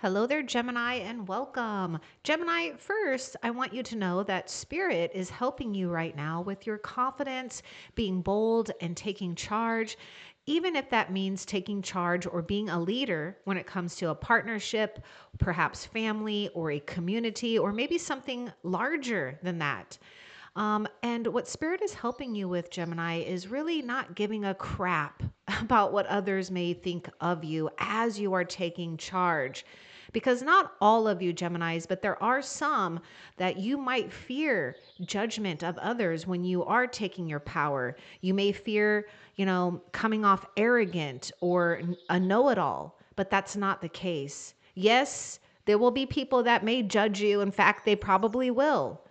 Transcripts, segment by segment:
Hello there, Gemini, and welcome. Gemini, first, I want you to know that Spirit is helping you right now with your confidence, being bold, and taking charge, even if that means taking charge or being a leader when it comes to a partnership, perhaps family or a community, or maybe something larger than that. And what Spirit is helping you with, Gemini, is really not giving a crap about what others may think of you as you are taking charge. Because not all of you, Geminis, but there are some that you might fear judgment of others when you are taking your power. You may fear, coming off arrogant or a know it all, but that's not the case. Yes, there will be people that may judge you. In fact, they probably will.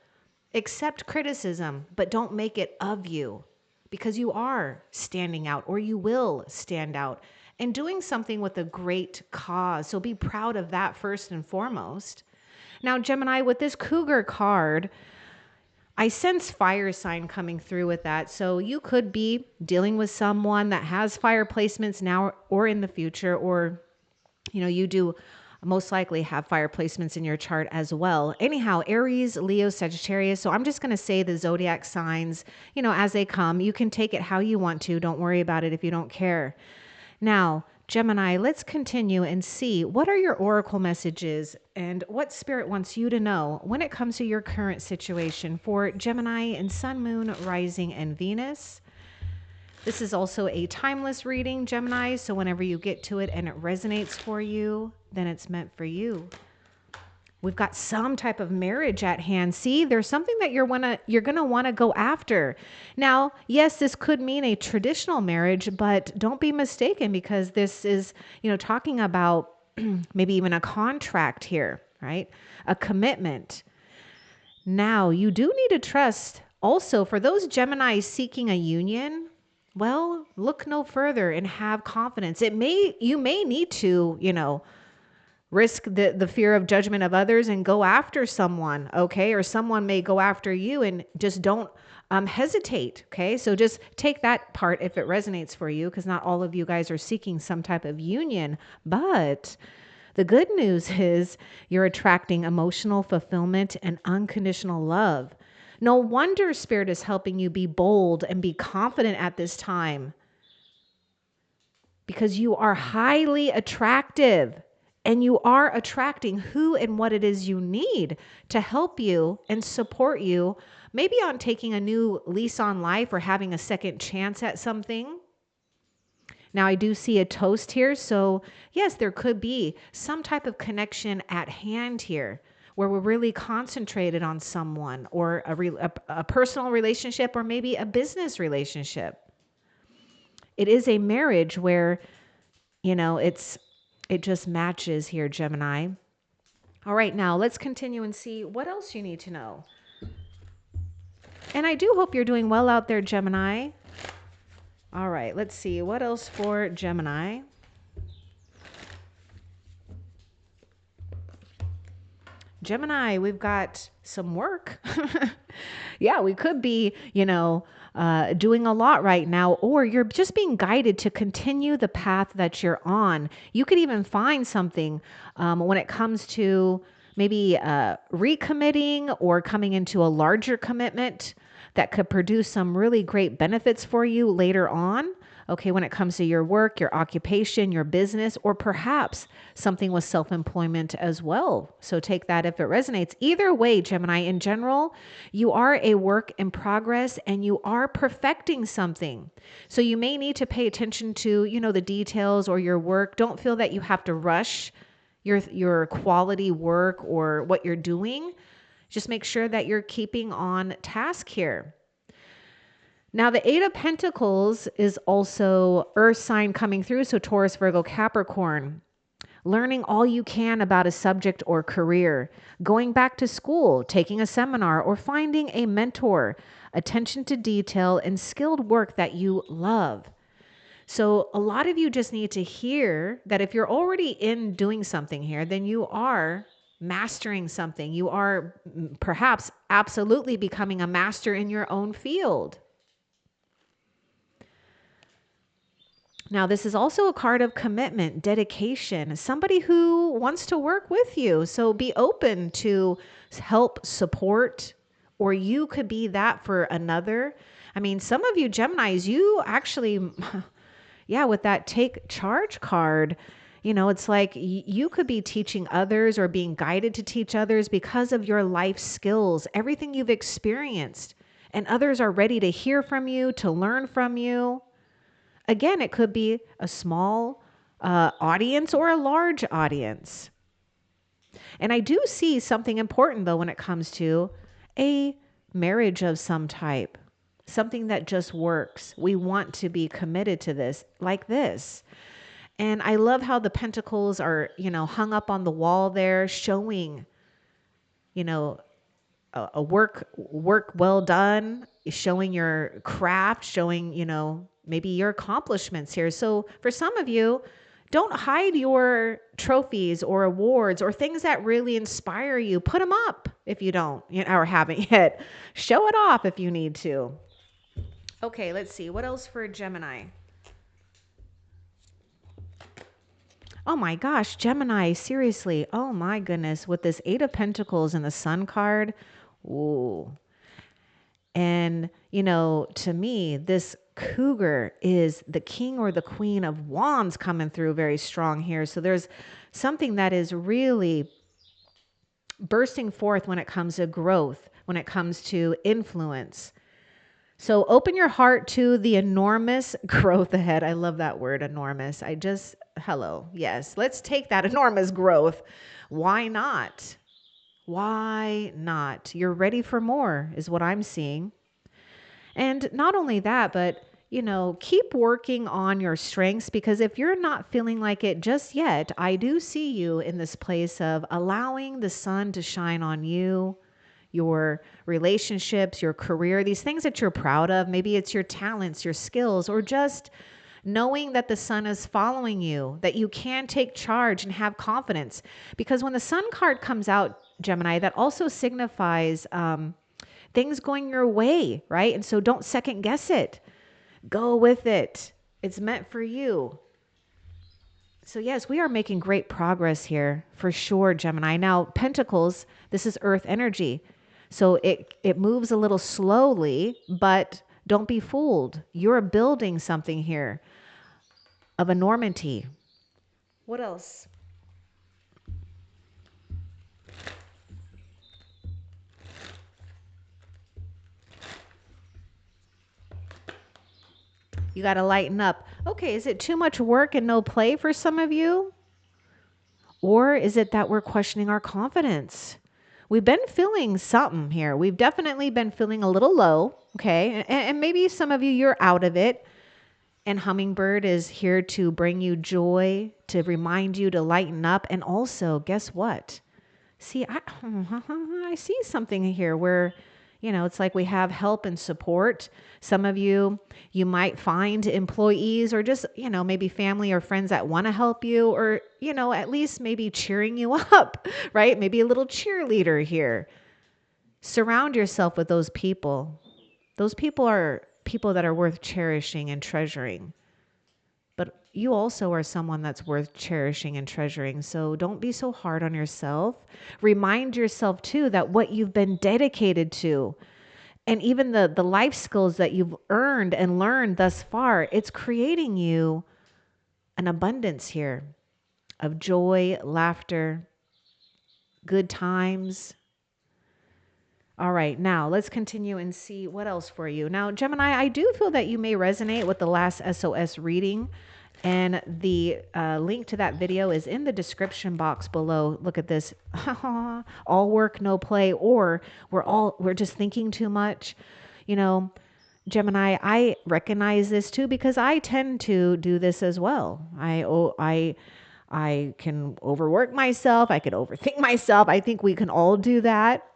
Accept criticism, but don't make it of you because you are standing out or you will stand out and doing something with a great cause. So be proud of that first and foremost. Now, Gemini, with this Cougar card, I sense fire sign coming through with that. So you could be dealing with someone that has fire placements now or in the future, or, you do most likely have fire placements in your chart as well. Anyhow, Aries, Leo, Sagittarius. So I'm just going to say the zodiac signs, as they come. You can take it how you want to. Don't worry about it if you don't care. Now, Gemini, let's continue and see what are your oracle messages and what Spirit wants you to know when it comes to your current situation for Gemini and Sun, Moon, Rising, and Venus. This is also a timeless reading, Gemini, so whenever you get to it and it resonates for you, then it's meant for you. We've got some type of marriage at hand. See, there's something that you're going to want to go after. Now, yes, this could mean a traditional marriage, but don't be mistaken because this is, talking about maybe even a contract here, right? A commitment. Now, you do need to trust also for those Geminis seeking a union. Well, look no further and have confidence. You may need to, risk the fear of judgment of others and go after someone, okay? Or someone may go after you and just don't hesitate, okay? So just take that part if it resonates for you, because not all of you guys are seeking some type of union. But the good news is you're attracting emotional fulfillment and unconditional love. No wonder Spirit is helping you be bold and be confident at this time because you are highly attractive and you are attracting who and what it is you need to help you and support you, maybe on taking a new lease on life or having a second chance at something. Now, I do see a toast here. So yes, there could be some type of connection at hand here where we're really concentrated on someone or a personal relationship or maybe a business relationship. It is a marriage where, it just matches here, Gemini. All right, now let's continue and see what else you need to know. And I do hope you're doing well out there, Gemini. All right, let's see what else for Gemini. Gemini, we've got some work. Yeah, we could be, doing a lot right now, or you're just being guided to continue the path that you're on. You could even find something when it comes to maybe recommitting or coming into a larger commitment that could produce some really great benefits for you later on. Okay, when it comes to your work, your occupation, your business, or perhaps something with self-employment as well. So take that if it resonates. Either way, Gemini, in general, you are a work in progress and you are perfecting something. So you may need to pay attention to, the details or your work. Don't feel that you have to rush your quality work or what you're doing. Just make sure that you're keeping on task here. Now, the Eight of Pentacles is also Earth sign coming through. So Taurus, Virgo, Capricorn. Learning all you can about a subject or career. Going back to school, taking a seminar, or finding a mentor. Attention to detail and skilled work that you love. So a lot of you just need to hear that if you're already in doing something here, then you are mastering something. You are perhaps absolutely becoming a master in your own field. Now, this is also a card of commitment, dedication, somebody who wants to work with you. So be open to help, support, or you could be that for another. I mean, some of you Geminis, you actually, yeah, with that take charge card, it's like you could be teaching others or being guided to teach others because of your life skills, everything you've experienced. And others are ready to hear from you, to learn from you. Again, it could be a small audience or a large audience. And I do see something important, though, when it comes to a marriage of some type, something that just works. We want to be committed to this, like this. And I love how the pentacles are, hung up on the wall there, showing, you know, a work well done, showing your craft, showing, maybe your accomplishments here. So for some of you, don't hide your trophies or awards or things that really inspire you. Put them up if you don't, or haven't yet. Show it off if you need to. Okay, let's see. What else for Gemini? Oh my gosh, Gemini, seriously. Oh my goodness. With this Eight of Pentacles and the Sun card. Ooh. And, to me, this cougar is the king or the queen of wands coming through very strong here. So there's something that is really bursting forth when it comes to growth, when it comes to influence. So open your heart to the enormous growth ahead. I love that word, enormous. Hello. Yes, let's take that enormous growth. Why not? Why not? You're ready for more, is what I'm seeing. And not only that, but, keep working on your strengths, because if you're not feeling like it just yet, I do see you in this place of allowing the sun to shine on you, your relationships, your career, these things that you're proud of. Maybe it's your talents, your skills, or just knowing that the sun is following you, that you can take charge and have confidence. Because when the sun card comes out, Gemini, that also signifies things going your way, right? And so don't second guess it. Go with it. It's meant for you. So yes, we are making great progress here for sure, Gemini. Now, Pentacles, this is earth energy. So it moves a little slowly, but don't be fooled. You're building something here of enormity. What else? You got to lighten up. Okay, is it too much work and no play for some of you? Or is it that we're questioning our confidence? We've been feeling something here. We've definitely been feeling a little low, okay? And maybe some of you, you're out of it. And Hummingbird is here to bring you joy, to remind you to lighten up. And also, guess what? See, I see something here where, it's like we have help and support. Some of you, you might find employees or just, maybe family or friends that want to help you, or, at least maybe cheering you up, right? Maybe a little cheerleader here. Surround yourself with those people. Those people are people that are worth cherishing and treasuring. But you also are someone that's worth cherishing and treasuring. So don't be so hard on yourself. Remind yourself too that what you've been dedicated to, and even the life skills that you've earned and learned thus far, it's creating you an abundance here of joy, laughter, good times. All right, now let's continue and see what else for you. Now, Gemini, I do feel that you may resonate with the last SOS reading. And the link to that video is in the description box below. Look at this. All work, no play, or we're just thinking too much. Gemini, I recognize this too, because I tend to do this as well. I can overwork myself. I could overthink myself. I think we can all do that.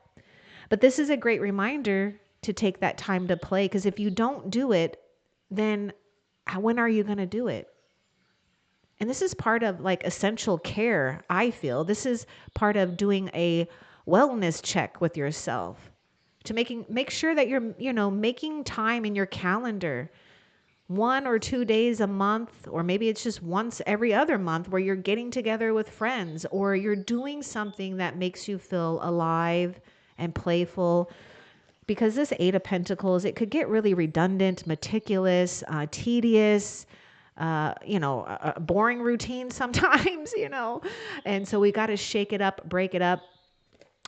But this is a great reminder to take that time to play, because if you don't do it, then when are you going to do it? And this is part of like essential care, I feel. This is part of doing a wellness check with yourself to make sure that you're, making time in your calendar 1 or 2 days a month, or maybe it's just once every other month where you're getting together with friends or you're doing something that makes you feel alive and playful. Because this Eight of Pentacles, it could get really redundant, meticulous, tedious, a boring routine sometimes, and so we got to shake it up, break it up.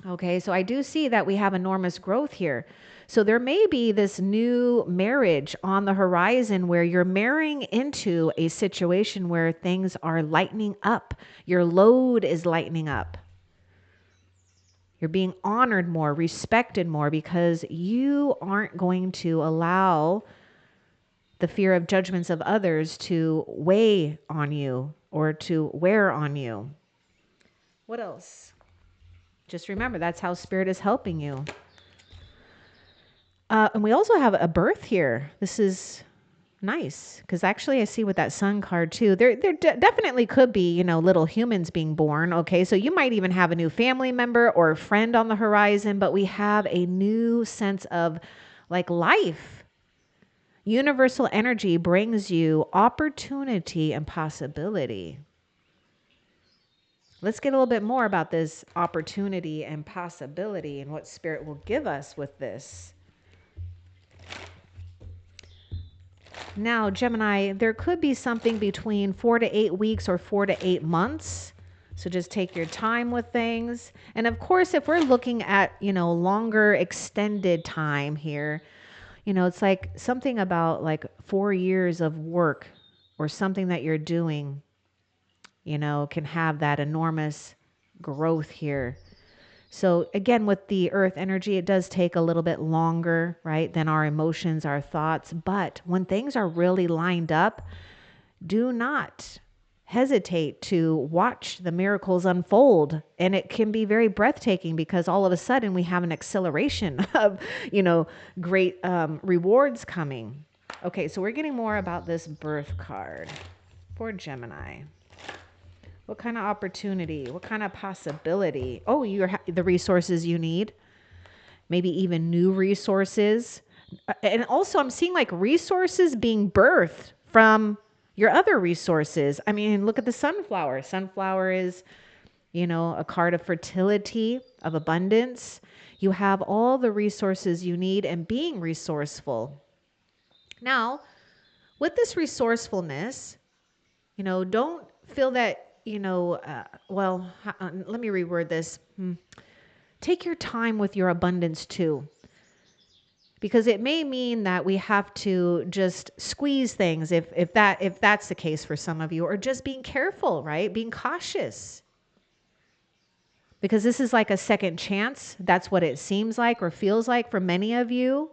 Okay, so I do see that we have enormous growth here. So there may be this new marriage on the horizon where you're marrying into a situation where things are lightening up. Your load is lightening up. You're being honored more, respected more, because you aren't going to allow the fear of judgments of others to weigh on you or to wear on you. What else? Just remember, that's how Spirit is helping you. And we also have a birth here. This is nice because actually I see with that Sun card too, there definitely could be, little humans being born. Okay, so you might even have a new family member or a friend on the horizon, but we have a new sense of like life. Universal energy brings you opportunity and possibility. Let's get a little bit more about this opportunity and possibility and what Spirit will give us with this. Now, Gemini, there could be something between 4 to 8 weeks or 4 to 8 months. So just take your time with things. And of course, if we're looking at, longer extended time here, it's like something about like 4 years of work or something that you're doing, can have that enormous growth here. So again, with the earth energy, it does take a little bit longer, right, than our emotions, our thoughts. But when things are really lined up, do not hesitate to watch the miracles unfold. And it can be very breathtaking because all of a sudden we have an acceleration of, great rewards coming. Okay, so we're getting more about this birth card for Gemini. What kind of opportunity? What kind of possibility? Oh, the resources you need. Maybe even new resources. And also I'm seeing like resources being birthed from your other resources. I mean, look at the sunflower. Sunflower is, a card of fertility, of abundance. You have all the resources you need and being resourceful. Now, with this resourcefulness, don't feel that let me reword this. Take your time with your abundance too. Because it may mean that we have to just squeeze things if that's the case for some of you, or just being careful, right? Being cautious. Because this is like a second chance. That's what it seems like or feels like for many of you.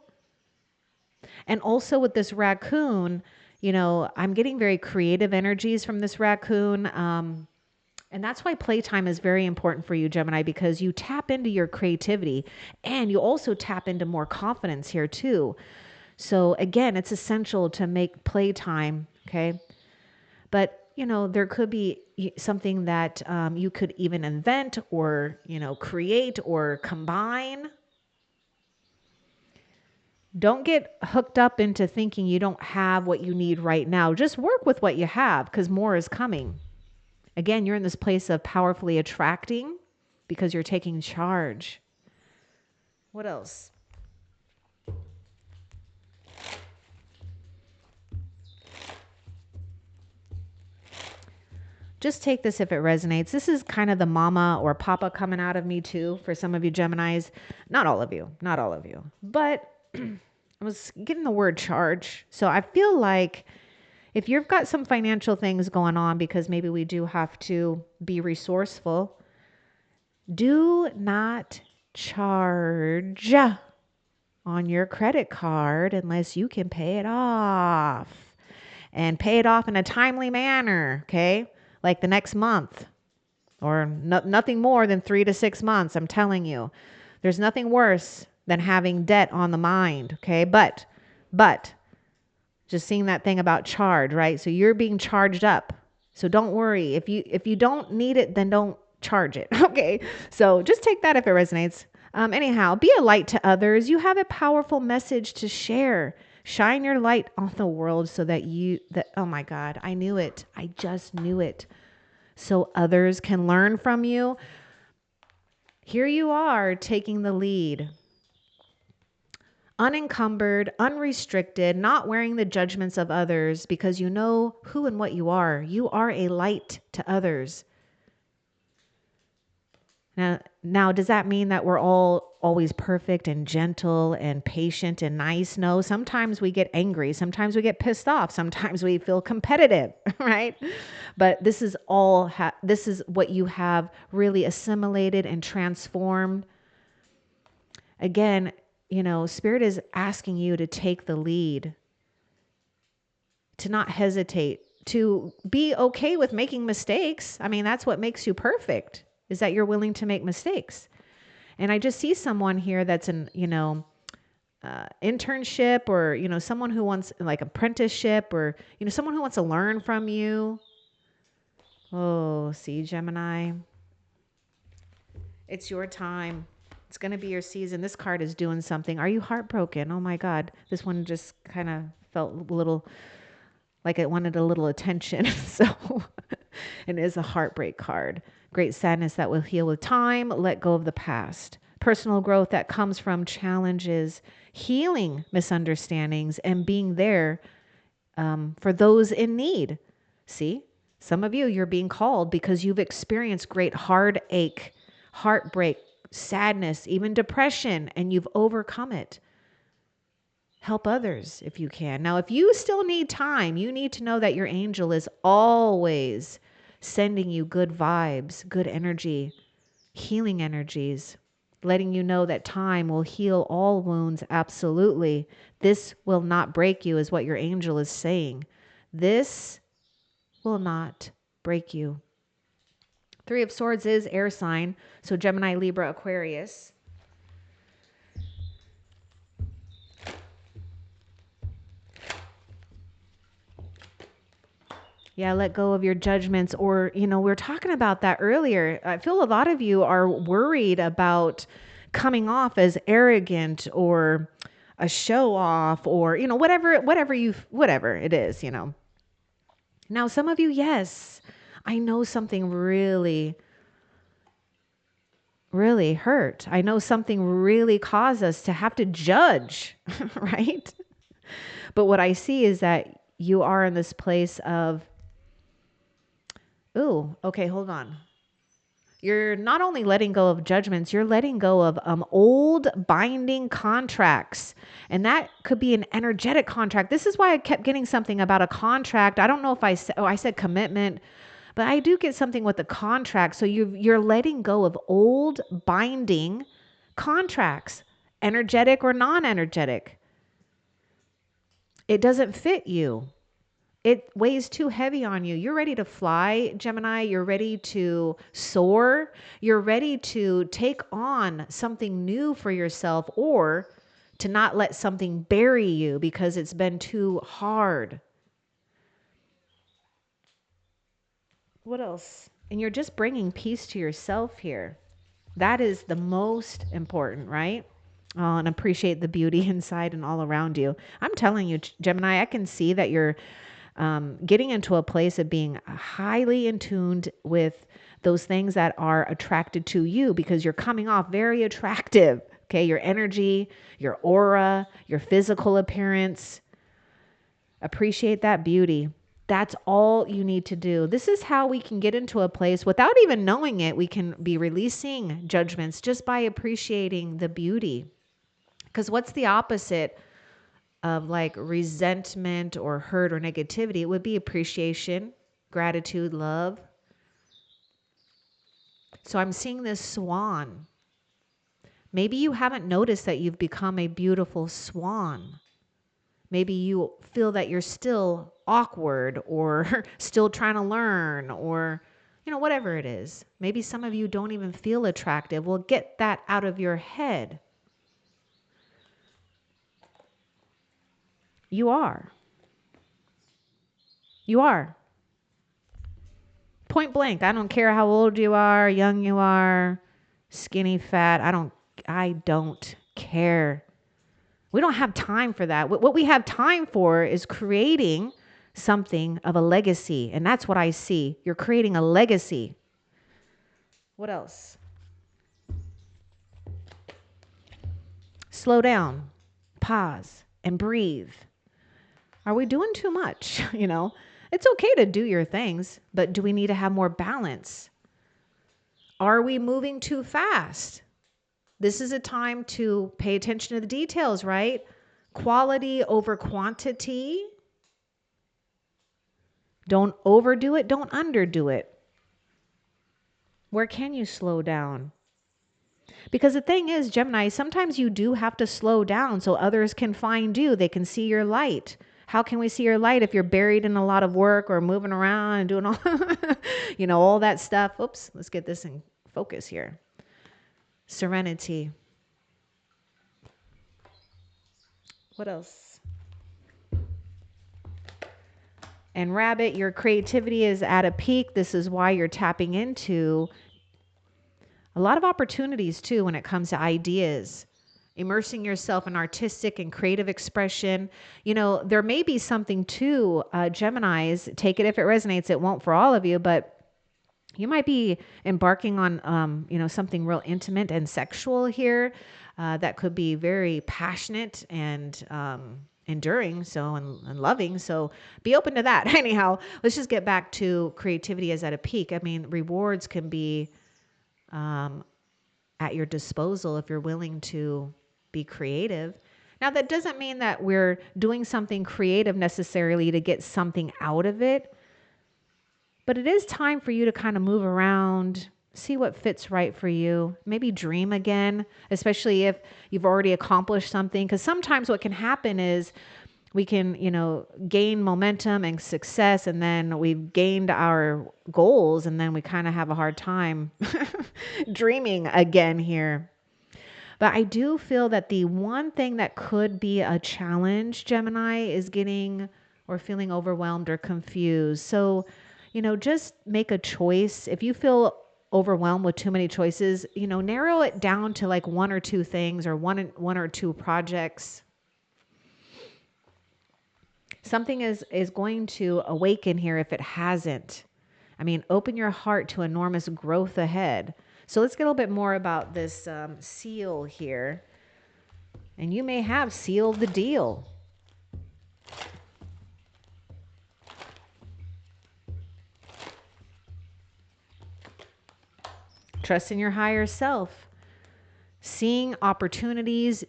And also with this raccoon, I'm getting very creative energies from this raccoon. And that's why playtime is very important for you, Gemini, because you tap into your creativity and you also tap into more confidence here too. So again, it's essential to make playtime, okay? But, there could be something that you could even invent or, create or combine. Don't get hooked up into thinking you don't have what you need right now. Just work with what you have because more is coming. Again, you're in this place of powerfully attracting because you're taking charge. What else? Just take this if it resonates. This is kind of the mama or papa coming out of me too for some of you Geminis. Not all of you. But I was getting the word charge. So I feel like if you've got some financial things going on, because maybe we do have to be resourceful, do not charge on your credit card unless you can pay it off, and pay it off in a timely manner, okay? Like the next month or nothing more than 3 to 6 months. I'm telling you, there's nothing worse than having debt on the mind, okay? But just seeing that thing about charge, right? So you're being charged up. So don't worry. If you don't need it, then don't charge it. Okay. So just take that if it resonates. Anyhow, be a light to others. You have a powerful message to share. Shine your light on the world so that oh my God, I knew it. I just knew it. So others can learn from you. Here you are taking the lead. Unencumbered, unrestricted, not wearing the judgments of others because you know who and what you are. You are a light to others. Now, does that mean that we're all always perfect and gentle and patient and nice? No, sometimes we get angry. Sometimes we get pissed off. Sometimes we feel competitive, right? But this is this is what you have really assimilated and transformed. Again, Spirit is asking you to take the lead, to not hesitate, to be okay with making mistakes. I mean, that's what makes you perfect, is that you're willing to make mistakes. And I just see someone here that's an, internship, or, someone who wants like apprenticeship, or, someone who wants to learn from you. Oh, see, Gemini, it's your time. It's going to be your season. This card is doing something. Are you heartbroken? Oh my God. This one just kind of felt a little like it wanted a little attention. So it is a heartbreak card. Great sadness that will heal with time. Let go of the past. Personal growth that comes from challenges, healing misunderstandings, and being there for those in need. See, some of you're being called because you've experienced great heartache, heartbreak, sadness, even depression, and you've overcome it. Help others if you can. Now, if you still need time, you need to know that your angel is always sending you good vibes, good energy, healing energies, letting you know that time will heal all wounds. Absolutely. This will not break you, is what your angel is saying. This will not break you. Three of Swords is air sign. So Gemini, Libra, Aquarius. Yeah, let go of your judgments. Or, we were talking about that earlier. I feel a lot of you are worried about coming off as arrogant or a show off, or, whatever it is, Now, some of you, yes, I know something really, really hurt. I know something really caused us to have to judge, right? But what I see is that you are in this place of, ooh, okay, hold on. You're not only letting go of judgments, you're letting go of old binding contracts. And that could be an energetic contract. This is why I kept getting something about a contract. I don't know if I said commitment, but I do get something with the contract. So you're letting go of old binding contracts, energetic or non-energetic. It doesn't fit you. It weighs too heavy on you. You're ready to fly, Gemini. You're ready to soar. You're ready to take on something new for yourself, or to not let something bury you because it's been too hard. What else? And you're just bringing peace to yourself here. That is the most important, right? And appreciate the beauty inside and all around you. I'm telling you, Gemini, I can see that you're getting into a place of being highly in tuned with those things that are attracted to you, because you're coming off very attractive. Okay. Your energy, your aura, your physical appearance. Appreciate that beauty. That's all you need to do. This is how we can get into a place without even knowing it. We can be releasing judgments just by appreciating the beauty. Because what's the opposite of like resentment or hurt or negativity? It would be appreciation, gratitude, love. So I'm seeing this swan. Maybe you haven't noticed that you've become a beautiful swan. Maybe you feel that you're still awkward, or still trying to learn, or, whatever it is. Maybe some of you don't even feel attractive. Well, get that out of your head. You are. You are. Point blank. I don't care how old you are, young you are, skinny, fat. I don't care. We don't have time for that. What we have time for is creating something of a legacy. And that's what I see. You're creating a legacy. What else? Slow down, pause, and breathe. Are we doing too much? It's okay to do your things, but do we need to have more balance? Are we moving too fast? This is a time to pay attention to the details, right? Quality over quantity. Don't overdo it. Don't underdo it. Where can you slow down? Because the thing is, Gemini, sometimes you do have to slow down so others can find you. They can see your light. How can we see your light if you're buried in a lot of work or moving around and doing all, all that stuff? Oops, let's get this in focus here. Serenity. What else? And Rabbit, your creativity is at a peak. This is why you're tapping into a lot of opportunities too when it comes to ideas. Immersing yourself in artistic and creative expression. There may be something too, Geminis, take it if it resonates. It won't for all of you, but you might be embarking on, something real intimate and sexual here that could be very passionate and enduring, and loving. So be open to that. Anyhow, let's just get back to creativity as at a peak. I mean, rewards can be at your disposal if you're willing to be creative. Now, that doesn't mean that we're doing something creative necessarily to get something out of it, but it is time for you to kind of move around, see what fits right for you, maybe dream again, especially if you've already accomplished something. Because sometimes what can happen is we can, gain momentum and success, and then we've gained our goals, and then we kind of have a hard time dreaming again here. But I do feel that the one thing that could be a challenge, Gemini, is getting or feeling overwhelmed or confused. So, just make a choice. If you feel overwhelmed with too many choices, narrow it down to like one or two things or one or two projects. Something is going to awaken here if it hasn't. I mean, open your heart to enormous growth ahead. So let's get a little bit more about this seal here. And you may have sealed the deal. Trust in your higher self. Seeing opportunities,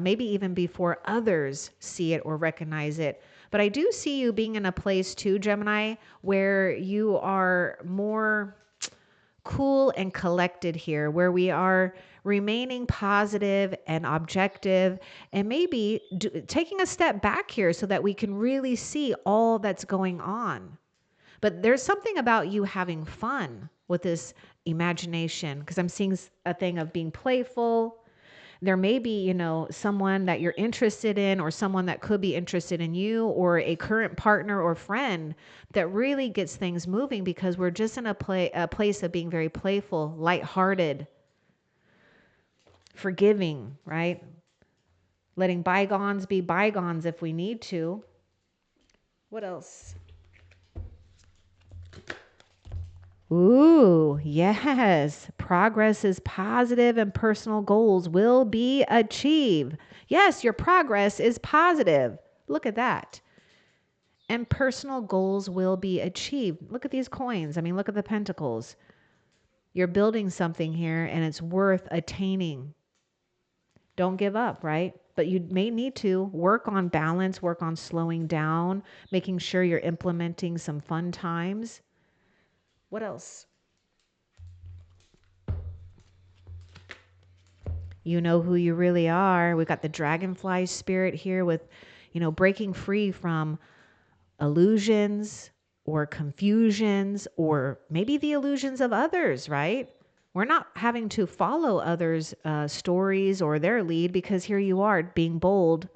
maybe even before others see it or recognize it. But I do see you being in a place too, Gemini, where you are more cool and collected here, where we are remaining positive and objective and maybe taking a step back here so that we can really see all that's going on. But there's something about you having fun with this imagination, because I'm seeing a thing of being playful. There may be, someone that you're interested in or someone that could be interested in you or a current partner or friend that really gets things moving, because we're just in a place of being very playful, lighthearted, forgiving, right? Letting bygones be bygones if we need to. What else? Ooh, yes. Progress is positive and personal goals will be achieved. Yes, your progress is positive. Look at that. And personal goals will be achieved. Look at these coins. I mean, look at the pentacles. You're building something here and it's worth attaining. Don't give up, right? But you may need to work on balance, work on slowing down, making sure you're implementing some fun times. What else? You know who you really are. We got the dragonfly spirit here with, breaking free from illusions or confusions or maybe the illusions of others, right? We're not having to follow others' stories or their lead, because here you are being bold,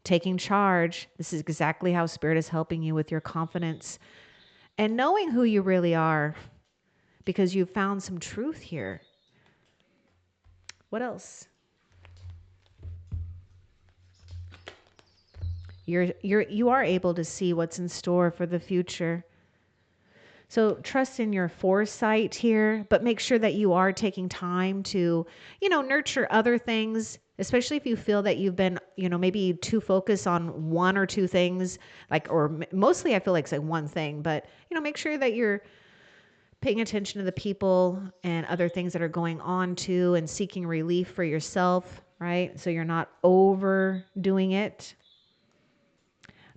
taking charge. This is exactly how Spirit is helping you with your confidence and knowing who you really are, because you've found some truth here. What else? You are able to see what's in store for the future. So trust in your foresight here, but make sure that you are taking time to, nurture other things, especially if you feel that you've been, maybe too focused on one or two things, like, or mostly I feel like it's like one thing, but, make sure that you're paying attention to the people and other things that are going on too, and seeking relief for yourself, right? So you're not overdoing it.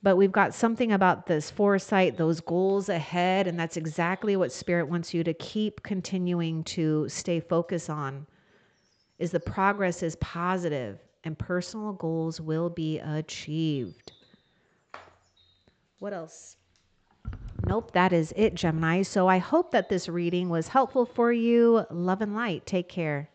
But we've got something about this foresight, those goals ahead, and that's exactly what Spirit wants you to keep continuing to stay focused on, is the progress is positive and personal goals will be achieved. What else? Nope, that is it, Gemini. So I hope that this reading was helpful for you. Love and light. Take care.